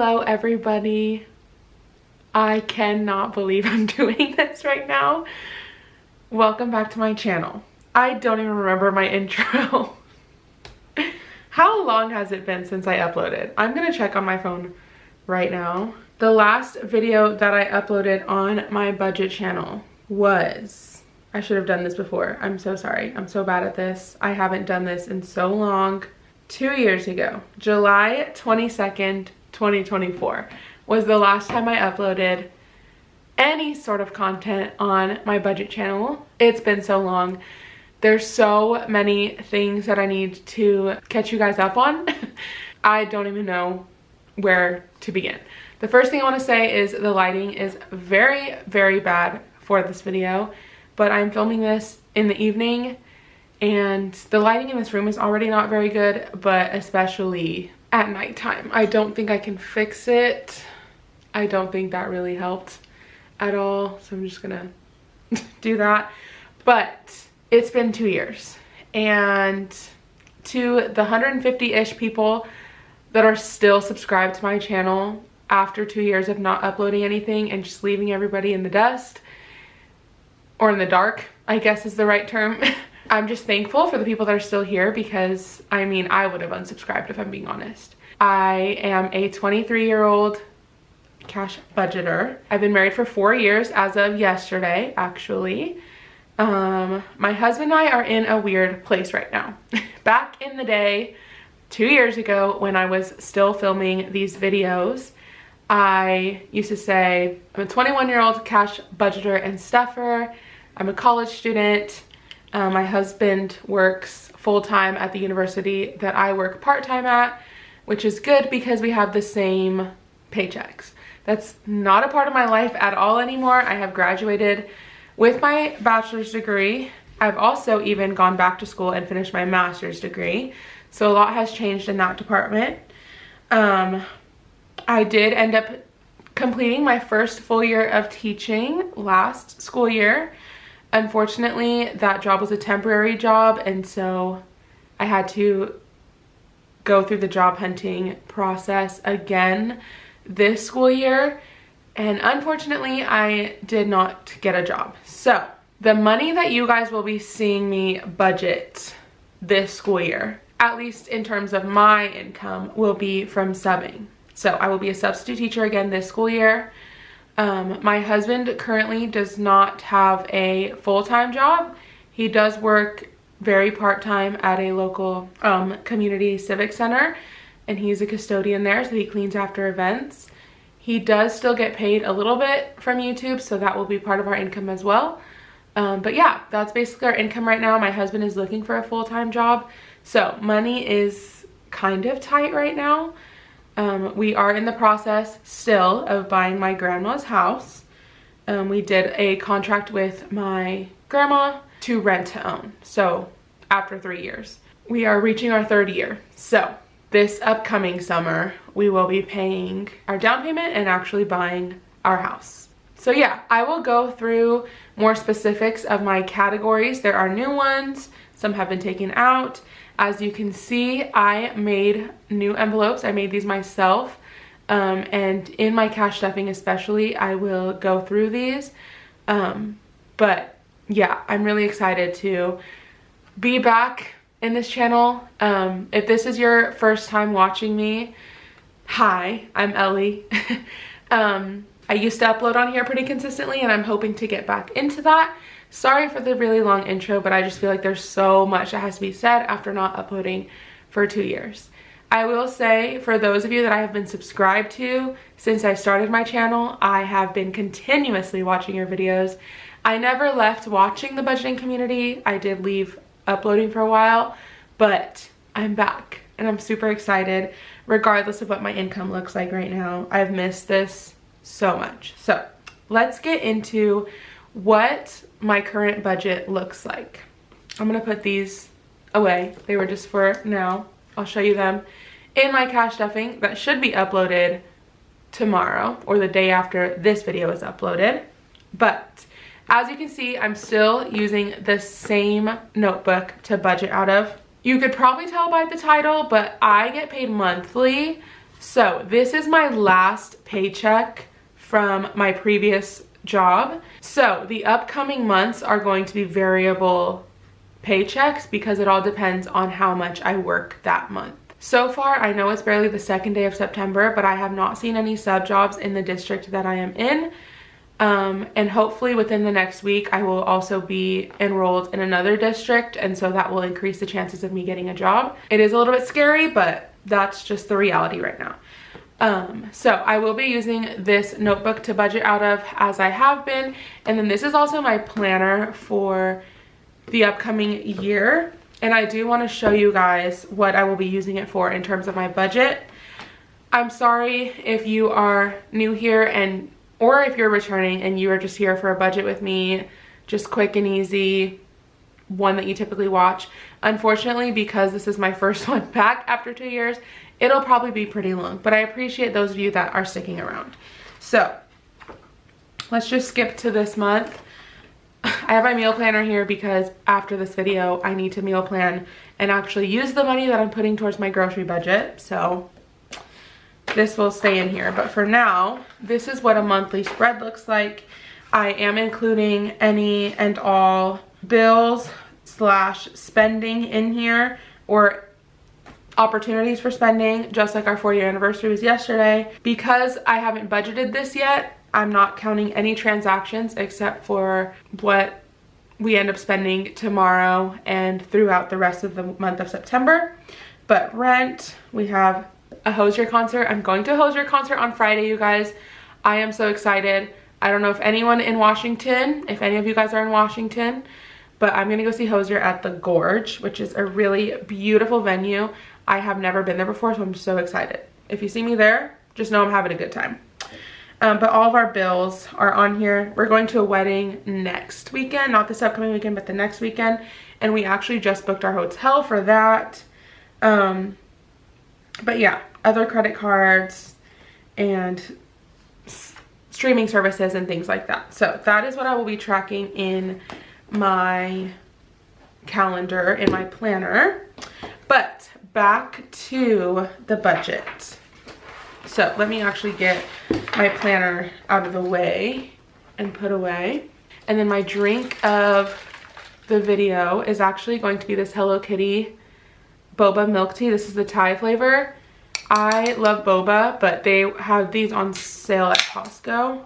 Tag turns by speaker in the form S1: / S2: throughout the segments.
S1: Hello everybody. I cannot believe I'm doing this right now. Welcome back to my channel. I don't even remember my intro. How long has it been since I uploaded? I'm gonna check on my phone right now. The last video that I uploaded on my budget channel was, I should have done this before. I'm so sorry. I'm so bad at this. I haven't done this in so long. 2 years ago, July 22nd, 2024 was the last time I uploaded any sort of content on my budget channel. It's been so long. There's so many things that I need to catch you guys up on. I don't even know where to begin. The first thing I want to say is the lighting is very, very bad for this video, but I'm filming this in the evening and the lighting in this room is already not very good, but especially at nighttime. I don't think I can fix it. I don't think that really helped at all, so I'm just gonna do that. But it's been 2 years, and to the 150-ish people that are still subscribed to my channel after 2 years of not uploading anything and just leaving everybody in the dust, or in the dark, I guess is the right term. I'm just thankful for the people that are still here because, I mean, I would have unsubscribed if I'm being honest. I am a 23-year-old cash budgeter. I've been married for 4 years as of yesterday, actually. My husband and I are in a weird place right now. Back in the day, 2 years ago, when I was still filming these videos, I used to say, I'm a 21-year-old cash budgeter and stuffer. I'm a college student. My husband works full-time at the university that I work part-time at, which is good because we have the same paychecks. That's not a part of my life at all anymore. I have graduated with my bachelor's degree. I've also even gone back to school and finished my master's degree. So a lot has changed in that department. I did end up completing my first full year of teaching last school year. Unfortunately, that job was a temporary job, and so I had to go through the job hunting process again this school year, and unfortunately, I did not get a job. So the money that you guys will be seeing me budget this school year, at least in terms of my income, will be from subbing. So I will be a substitute teacher again this school year. My husband currently does not have a full-time job. He does work very part-time at a local community civic center, and he's a custodian there, so he cleans after events. He does still get paid a little bit from YouTube, so that will be part of our income as well. But yeah, that's basically our income right now. My husband is looking for a full-time job, so money is kind of tight right now. We are in the process still of buying my grandma's house. We did a contract with my grandma to rent to own. So after 3 years, we are reaching our 3rd year. So this upcoming summer, we will be paying our down payment and actually buying our house. So yeah, I will go through more specifics of my categories. There are new ones, some have been taken out. As you can see, I made new envelopes. I made these myself. And in my cash stuffing especially, I will go through these. But yeah, I'm really excited to be back in this channel. If this is your first time watching me, hi, I'm Ellie. I used to upload on here pretty consistently, and I'm hoping to get back into that. Sorry for the really long intro, but I just feel like there's so much that has to be said after not uploading for 2 years. I will say, for those of you that I have been subscribed to since I started my channel, I have been continuously watching your videos. I never left watching the budgeting community. I did leave uploading for a while, but I'm back and I'm super excited regardless of what my income looks like right now. I've missed this so much. So let's get into what my current budget looks like. I'm gonna put these away. They were just for now. I'll show you them in my cash stuffing that should be uploaded tomorrow or the day after this video is uploaded. But as you can see, I'm still using the same notebook to budget out of. You could probably tell by the title, but I get paid monthly. So this is my last paycheck from my previous job. So the upcoming months are going to be variable paychecks because it all depends on how much I work that month. So far, I know it's barely the second day of September, but I have not seen any sub jobs in the district that I am in. And hopefully within the next week, I will also be enrolled in another district. And so that will increase the chances of me getting a job. It is a little bit scary, but that's just the reality right now. So I will be using this notebook to budget out of, as I have been. And then this is also my planner for the upcoming year. And I do want to show you guys what I will be using it for in terms of my budget. I'm sorry if you are new here or if you're returning and you are just here for a budget with me, just quick and easy, one that you typically watch. Unfortunately, because this is my first one back after 2 years, it'll probably be pretty long, but I appreciate those of you that are sticking around. So let's just skip to this month. I have my meal planner here because after this video, I need to meal plan and actually use the money that I'm putting towards my grocery budget. So this will stay in here. But for now, this is what a monthly spread looks like. I am including any and all bills / spending in here, or opportunities for spending, just like our 4-year anniversary was yesterday. Because I haven't budgeted this yet, I'm not counting any transactions except for what we end up spending tomorrow and throughout the rest of the month of September. But rent, we have a Hozier concert. I'm going to a Hozier concert on Friday, you guys. I am so excited. I don't know if anyone in Washington, if any of you guys are in Washington, but I'm gonna go see Hozier at the Gorge, which is a really beautiful venue. I have never been there before, so I'm so excited. If you see me there, just know I'm having a good time. But all of our bills are on here. We're going to a wedding next weekend, not this upcoming weekend, but the next weekend. And we actually just booked our hotel for that. But yeah, other credit cards and streaming services and things like that. So that is what I will be tracking in my calendar, in my planner. But back to the budget. So let me actually get my planner out of the way and put away. And then my drink of the video is actually going to be this Hello Kitty boba milk tea. This is the Thai flavor. I love boba, but they have these on sale at Costco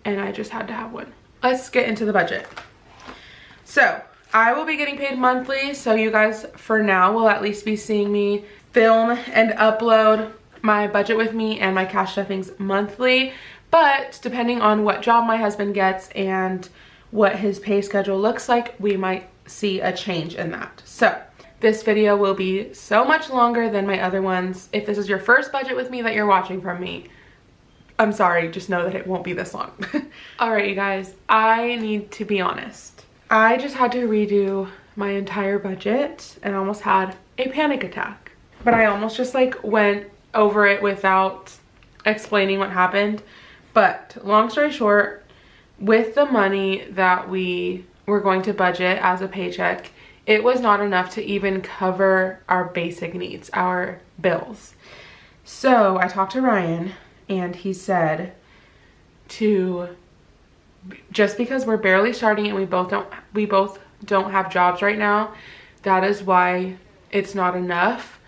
S1: and I just had to have one. Let's get into the budget. So I will be getting paid monthly, so you guys for now will at least be seeing me film and upload my budget with me and my cash stuffings monthly. But depending on what job my husband gets and what his pay schedule looks like, we might see a change in that. So this video will be so much longer than my other ones. If this is your first budget with me that you're watching from me, I'm sorry, just know that it won't be this long. All right, you guys, I need to be honest. I just had to redo my entire budget and almost had a panic attack. But I almost just like went over it without explaining what happened. But long story short, with the money that we were going to budget as a paycheck, it was not enough to even cover our basic needs, our bills. So I talked to Ryan and he said just because we're barely starting and we both don't have jobs right now, that is why it's not enough.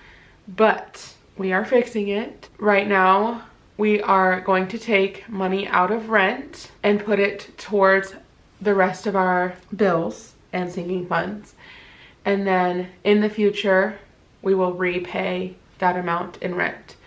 S1: But we are fixing it. Right now, we are going to take money out of rent and put it towards the rest of our bills and sinking funds. And then in the future, we will repay that amount in rent.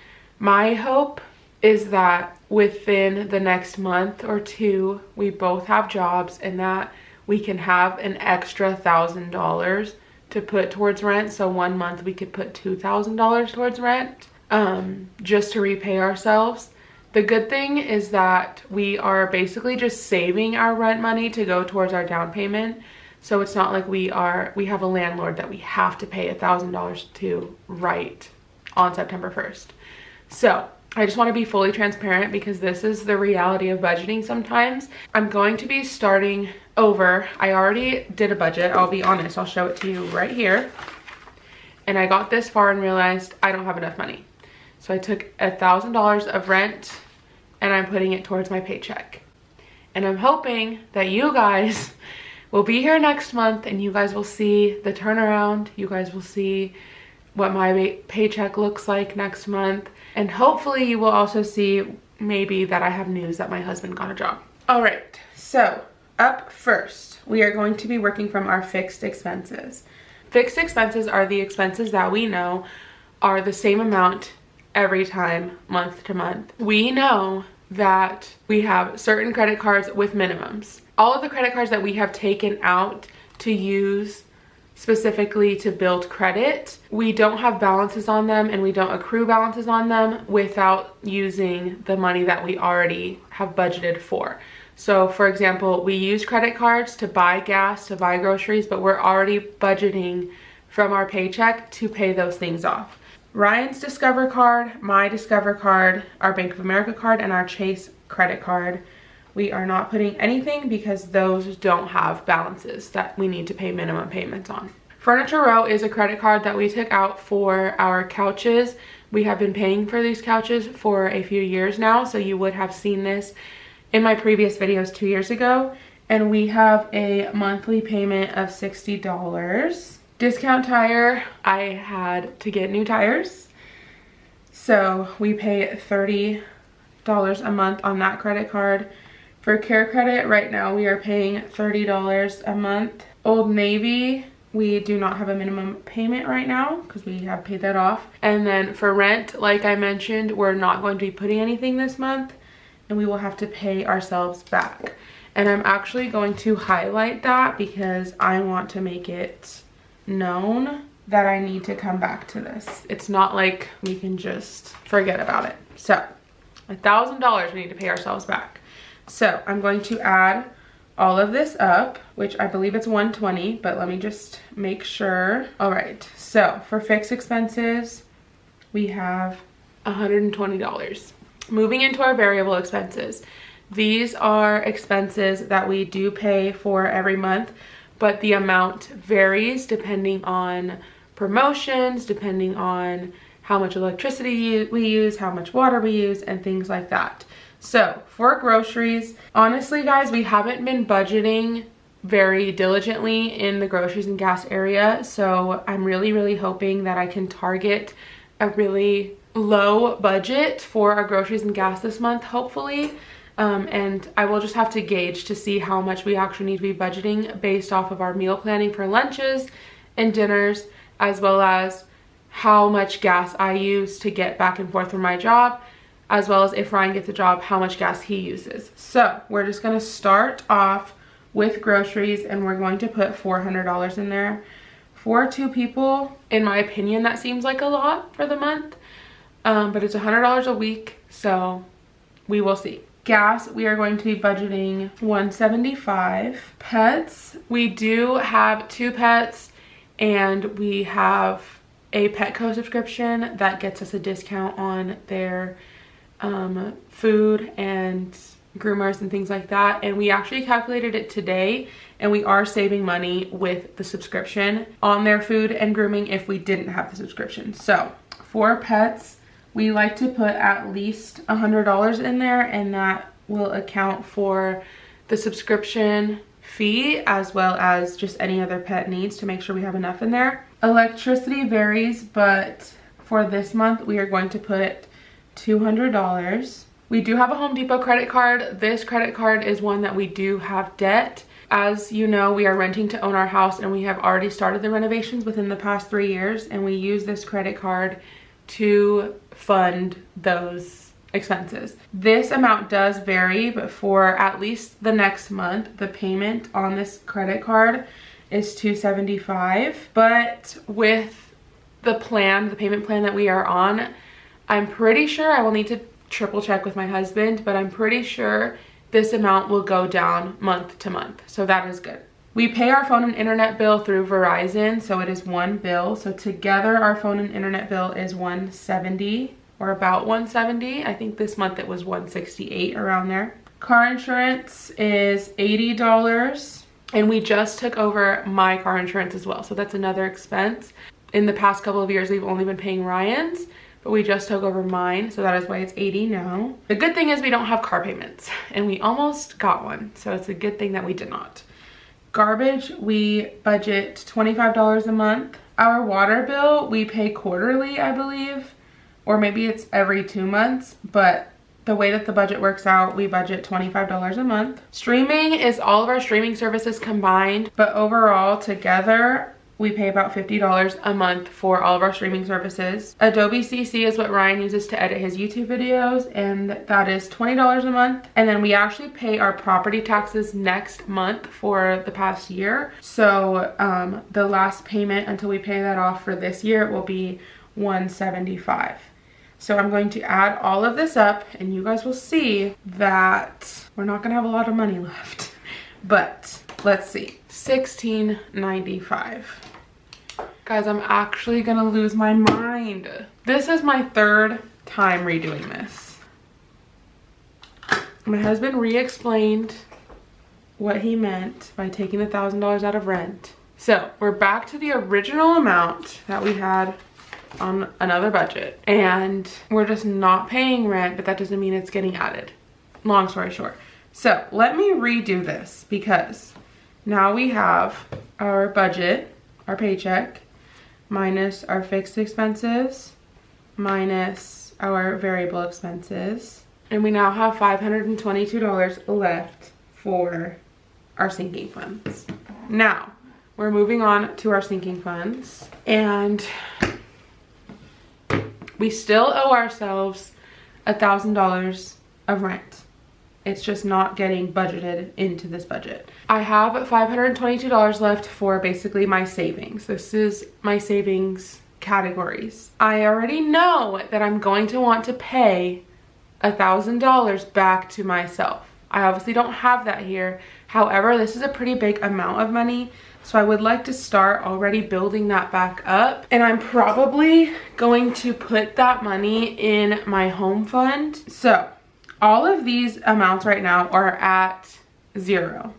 S1: My hope is that within the next month or two, we both have jobs and that we can have an extra $1,000 to put towards rent. So 1 month we could put $2,000 towards rent, just to repay ourselves. The good thing is that we are basically just saving our rent money to go towards our down payment. So it's not like we have a landlord that we have to pay $1,000 to right on September 1st. So I just want to be fully transparent because this is the reality of budgeting sometimes. I'm going to be starting over. I already did a budget. I'll be honest. I'll show it to you right here. And I got this far and realized I don't have enough money. So I took $1,000 of rent and I'm putting it towards my paycheck. And I'm hoping that you guys will be here next month and you guys will see the turnaround. You guys will see what my paycheck looks like next month. And hopefully you will also see maybe that I have news that my husband got a job. All right, so up first, we are going to be working from our fixed expenses. Fixed expenses are the expenses that we know are the same amount every time, month to month. We know that we have certain credit cards with minimums. All of the credit cards that we have taken out to use specifically to build credit, we don't have balances on them and we don't accrue balances on them without using the money that we already have budgeted for. So for example, we use credit cards to buy gas, to buy groceries, but we're already budgeting from our paycheck to pay those things off. Ryan's Discover card, my Discover card, our Bank of America card, and our Chase credit card, we are not putting anything because those don't have balances that we need to pay minimum payments on. Furniture Row is a credit card that we took out for our couches. We have been paying for these couches for a few years now, so you would have seen this in my previous videos 2 years ago. And we have a monthly payment of $60. Discount Tire, I had to get new tires, so we pay $30 a month on that credit card. For Care Credit, right now we are paying $30 a month. Old Navy, we do not have a minimum payment right now because we have paid that off. And then for rent, like I mentioned, we're not going to be putting anything this month and we will have to pay ourselves back. And I'm actually going to highlight that because I want to make it known that I need to come back to this. It's not like we can just forget about it. So $1,000 we need to pay ourselves back. So I'm going to add all of this up, which I believe it's 120, but let me just make sure. All right, so for fixed expenses, we have $120. Moving into our variable expenses. These are expenses that we do pay for every month, but the amount varies depending on promotions, depending on how much electricity we use, how much water we use, and things like that. So for groceries, honestly guys, we haven't been budgeting very diligently in the groceries and gas area. So I'm really hoping that I can target a really low budget for our groceries and gas this month, hopefully. And I will just have to gauge to see how much we actually need to be budgeting based off of our meal planning for lunches and dinners, as well as how much gas I use to get back and forth from my job, as well as if Ryan gets a job, how much gas he uses. So we're just gonna start off with groceries and we're going to put $400 in there. For 2 people, in my opinion, that seems like a lot for the month, but it's $100 a week, so we will see. Gas, we are going to be budgeting $175. Pets, we do have 2 pets and we have a Petco subscription that gets us a discount on their food and groomers and things like that. And we actually calculated it today and we are saving money with the subscription on their food and grooming if we didn't have the subscription. So for pets, we like to put at least $100 in there, and that will account for the subscription fee as well as just any other pet needs to make sure we have enough in there. Electricity varies, but for this month we are going to put $200. We do have a Home Depot credit card. This credit card is one that we do have debt. As you know, we are renting to own our house and we have already started the renovations within the past 3 years, and we use this credit card to fund those expenses. This amount does vary, but for at least the next month, the payment on this credit card is $275. But with the plan, the payment plan that we are on, I'm pretty sure, I will need to triple check with my husband, but I'm pretty sure this amount will go down month to month. So that is good. We pay our phone and internet bill through Verizon, so it is one bill. So together our phone and internet bill is $170 or about $170. I think this month it was $168, around there. Car insurance is $80, and we just took over my car insurance as well. So that's another expense. In the past couple of years, we've only been paying Ryan's, but we just took over mine, so that is why it's 80 now. The good thing is we don't have car payments, and we almost got one, so it's a good thing that we did not. Garbage, we budget $25 a month. Our water bill, we pay quarterly, I believe, or maybe it's every 2 months, but the way that the budget works out, we budget $25 a month. Streaming is all of our streaming services combined, but overall together, we pay about $50 a month for all of our streaming services. Adobe CC is what Ryan uses to edit his YouTube videos, and that is $20 a month. And then we actually pay our property taxes next month for the past year. So the last payment until we pay that off for this year will be $175. So I'm going to add all of this up, and you guys will see that we're not gonna have a lot of money left. But let's see, $16.95. Guys, I'm actually gonna lose my mind. This is my third time redoing this. My husband re-explained what he meant by taking $1,000 out of rent. So we're back to the original amount that we had on another budget, and we're just not paying rent, but that doesn't mean it's getting added. Long story short. So let me redo this, because now we have our budget, our paycheck, minus our fixed expenses, minus our variable expenses, and we now have $522 left for our sinking funds. Now we're moving on to our sinking funds, and we still owe ourselves $1,000 of rent. It's just not getting budgeted into this budget. I have $522 left for basically my savings. This is my savings categories. I already know that I'm going to want to pay $1,000 back to myself. I obviously don't have that here. However, this is a pretty big amount of money, so I would like to start already building that back up. And I'm probably going to put that money in my home fund. So all of these amounts right now are at 0.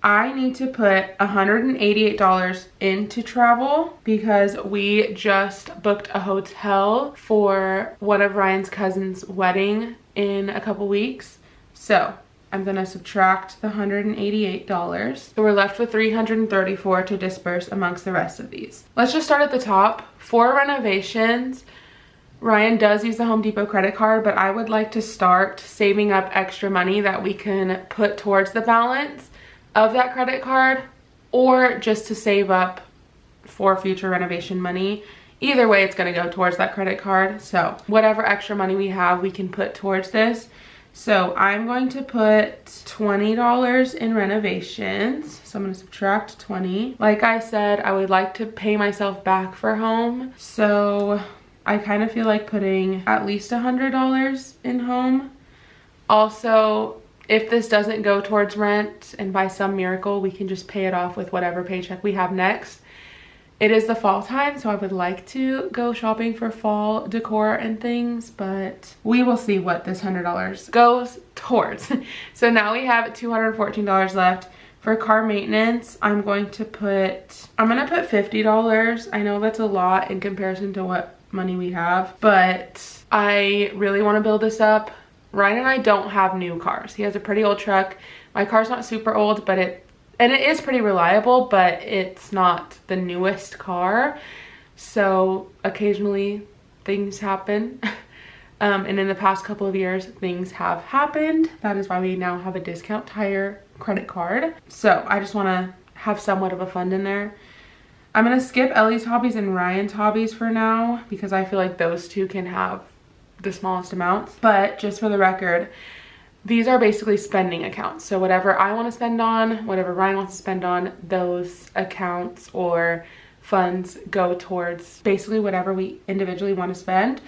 S1: I need to put $188 into travel because we just booked a hotel for one of Ryan's cousin's wedding in a couple weeks. So I'm gonna subtract the $188. So we're left with $334 to disperse amongst the rest of these. Let's just start at the top. For renovations, Ryan does use the Home Depot credit card, but I would like to start saving up extra money that we can put towards the balance of that credit card, or just to save up for future renovation money. Either way, it's gonna go towards that credit card. So whatever extra money we have, we can put towards this. So I'm going to put $20 in renovations. So I'm gonna subtract 20. Like I said, I would like to pay myself back for home. So I kind of feel like putting at least $100 in home. Also, if this doesn't go towards rent and by some miracle we can just pay it off with whatever paycheck we have next. It is the fall time, so I would like to go shopping for fall decor and things, but we will see what this $100 goes towards. So now we have $214 left. For car maintenance, I'm gonna put $50. I know that's a lot in comparison to what money we have, but I really want to build this up. Ryan and I don't have new cars. He has a pretty old truck. My car's not super old, but it is pretty reliable, but it's not the newest car. So occasionally things happen. And in the past couple of years, things have happened. That is why we now have a discount tire credit card. So I just want to have somewhat of a fund in there. I'm going to skip Ellie's hobbies and Ryan's hobbies for now, because I feel like those two can have the smallest amounts. But just for the record, these are basically spending accounts. So whatever I want to spend on, whatever Ryan wants to spend on, those accounts or funds go towards basically whatever we individually want to spend.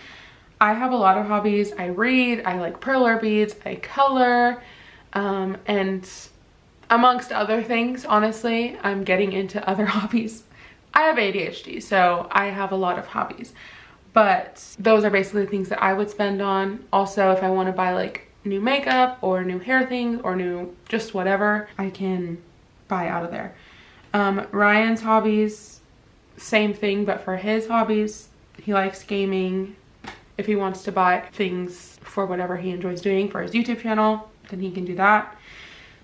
S1: I have a lot of hobbies. I read, I like perler beads, I color, and amongst other things, honestly, I'm getting into other hobbies. I have ADHD, so I have a lot of hobbies, but those are basically things that I would spend on. Also, if I want to buy like new makeup or new hair things or new just whatever, I can buy out of there. Ryan's hobbies, same thing, but for his hobbies, he likes gaming if he wants to buy things for whatever he enjoys doing for his YouTube channel, then he can do that.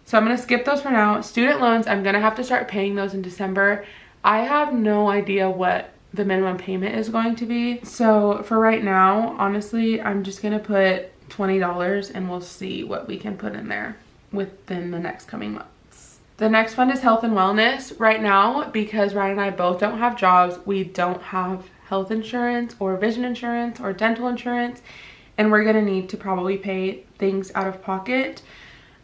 S1: So I'm gonna skip those for now. Student loans, I'm gonna have to start paying those in December. I have no idea what the minimum payment is going to be. So for right now, honestly, I'm just gonna put $20 and we'll see what we can put in there within the next coming months. The next fund is health and wellness. Right now, because Ryan and I both don't have jobs, we don't have health insurance or vision insurance or dental insurance, and we're gonna need to probably pay things out of pocket.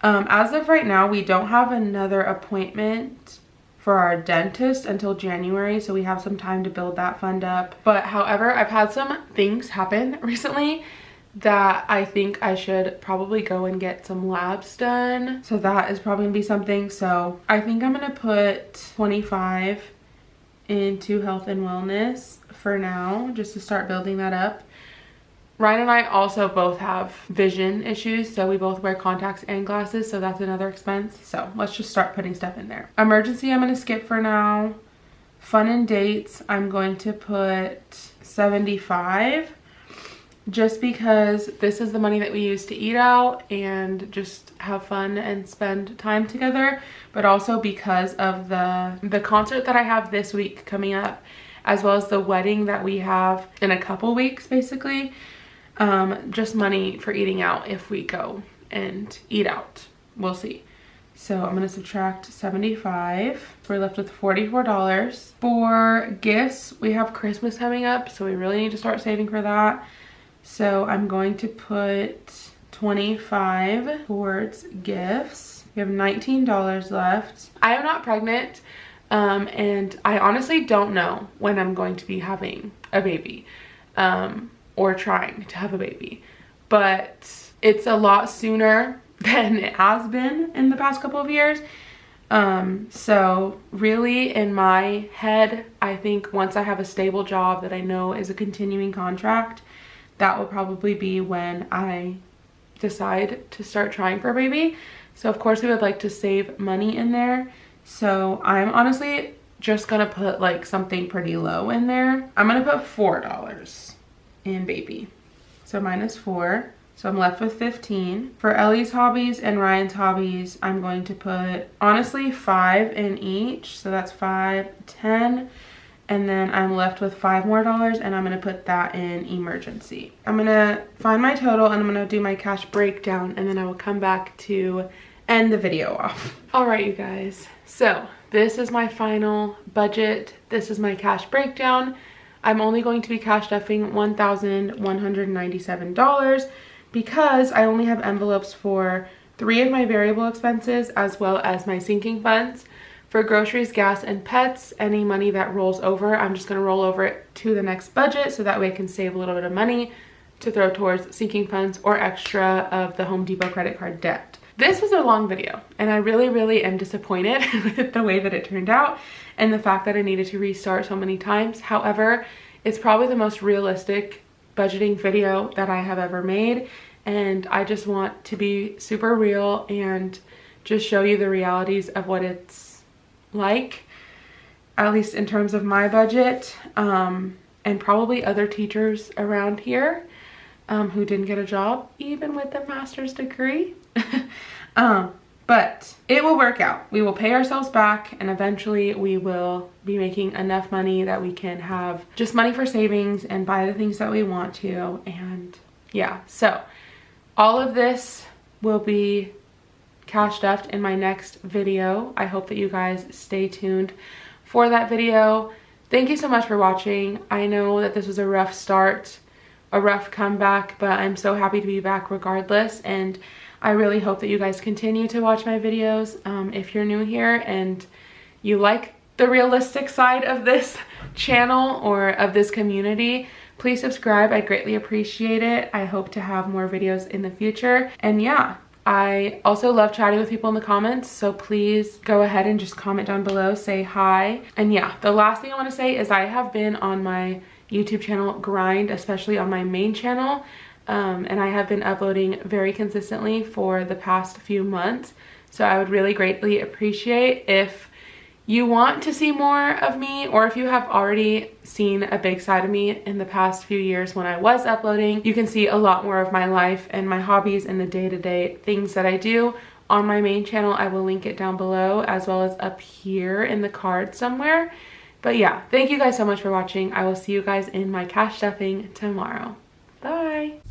S1: As of right now, we don't have another appointment for our dentist until January, so we have some time to build that fund up. But however, I've had some things happen recently that I think I should probably go and get some labs done. So that is probably gonna be something. So I think I'm gonna put 25 into health and wellness for now, just to start building that up. Ryan and I also both have vision issues, so we both wear contacts and glasses, so that's another expense. So let's just start putting stuff in there. Emergency, I'm gonna skip for now. Fun and dates, I'm going to put 75, just because this is the money that we use to eat out and just have fun and spend time together, but also because of the concert that I have this week coming up, as well as the wedding that we have in a couple weeks, basically. Just money for eating out if we go and eat out. We'll see. So I'm gonna subtract 75. We're left with $44. For gifts, we have Christmas coming up, so we really need to start saving for that. So I'm going to put 25 towards gifts. We have $19 left. I am not pregnant, and I honestly don't know when I'm going to be having a baby. Or trying to have a baby, but it's a lot sooner than it has been in the past couple of years. So really in my head, I think once I have a stable job that I know is a continuing contract, that will probably be when I decide to start trying for a baby. So of course we would like to save money in there. So I'm honestly just gonna put like something pretty low in there. I'm gonna put $4 in baby. So minus 4. So I'm left with 15. For Ellie's hobbies and Ryan's hobbies, I'm going to put honestly 5 in each. So that's 5, 10. And then I'm left with $5 more, and I'm gonna put that in emergency. I'm gonna find my total and I'm gonna do my cash breakdown, and then I will come back to end the video off. All right, you guys. So this is my final budget. This is my cash breakdown. I'm only going to be cash stuffing $1,197 because I only have envelopes for 3 of my variable expenses as well as my sinking funds. For groceries, gas, and pets, any money that rolls over, I'm just gonna roll over it to the next budget so that way I can save a little bit of money to throw towards sinking funds or extra of the Home Depot credit card debt. This was a long video, and I really am disappointed with the way that it turned out and the fact that I needed to restart so many times. However, it's probably the most realistic budgeting video that I have ever made, and I just want to be super real and just show you the realities of what it's like, at least in terms of my budget, and probably other teachers around here who didn't get a job even with a master's degree. But it will work out. We will pay ourselves back, and eventually we will be making enough money that we can have just money for savings and buy the things that we want to. And yeah, so all of this will be cash stuffed in my next video. I hope that you guys stay tuned for that video. Thank you so much for watching. I know that this was a rough start, a rough comeback, but I'm so happy to be back regardless, and I really hope that you guys continue to watch my videos. If you're new here and you like the realistic side of this channel or of this community, please subscribe. I'd greatly appreciate it. I hope to have more videos in the future. And yeah, I also love chatting with people in the comments, so please go ahead and just comment down below, say hi. And yeah, the last thing I want to say is I have been on my YouTube channel grind, especially on my main channel. And I have been uploading very consistently for the past few months. So I would really greatly appreciate if you want to see more of me, or if you have already seen a big side of me in the past few years when I was uploading, you can see a lot more of my life and my hobbies and the day-to-day things that I do on my main channel. I will link it down below as well as up here in the card somewhere. But yeah, thank you guys so much for watching. I will see you guys in my cash stuffing tomorrow. Bye.